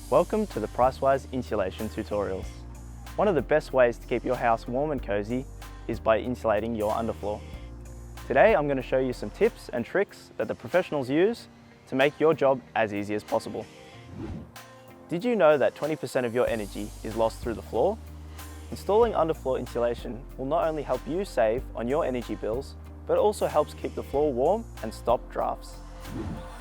Welcome to the Pricewise Insulation Tutorials. One of the best ways to keep your house warm and cozy is by insulating your underfloor. Today I'm going to show you some tips and tricks that the professionals use to make your job as easy as possible. Did you know that 20% of your energy is lost through the floor? Installing underfloor insulation will not only help you save on your energy bills, but also helps keep the floor warm and stop drafts.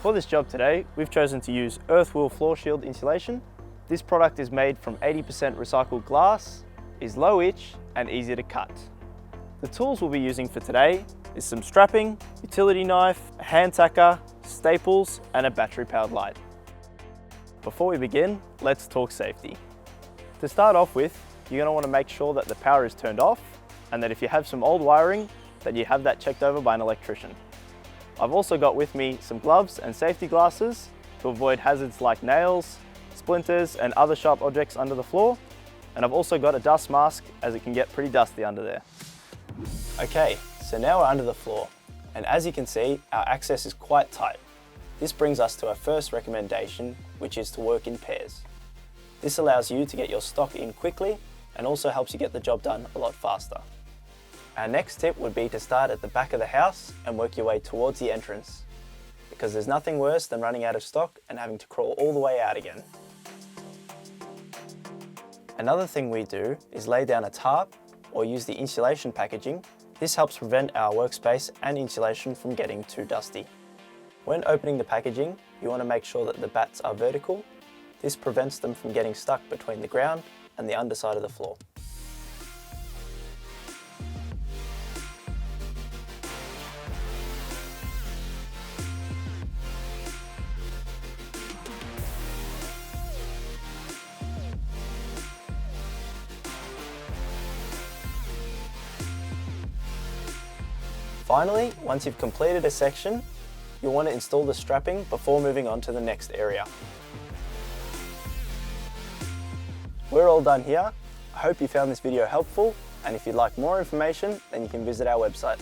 For this job today, we've chosen to use Earthwool Floor Shield insulation. This product is made from 80% recycled glass, is low itch and easy to cut. The tools we'll be using for today is some strapping, utility knife, a hand tacker, staples and a battery powered light. Before we begin, let's talk safety. To start off with, you're going to want to make sure that the power is turned off and that if you have some old wiring, that you have that checked over by an electrician. I've also got with me some gloves and safety glasses to avoid hazards like nails, splinters and other sharp objects under the floor. And I've also got a dust mask as it can get pretty dusty under there. Okay, so now we're under the floor. And as you can see, our access is quite tight. This brings us to our first recommendation, which is to work in pairs. This allows you to get your stock in quickly and also helps you get the job done a lot faster. Our next tip would be to start at the back of the house and work your way towards the entrance, because there's nothing worse than running out of stock and having to crawl all the way out again. Another thing we do is lay down a tarp or use the insulation packaging. This helps prevent our workspace and insulation from getting too dusty. When opening the packaging, you want to make sure that the bats are vertical. This prevents them from getting stuck between the ground and the underside of the floor. Finally, once you've completed a section, you'll want to install the strapping before moving on to the next area. We're all done here. I hope you found this video helpful, and if you'd like more information, then you can visit our website.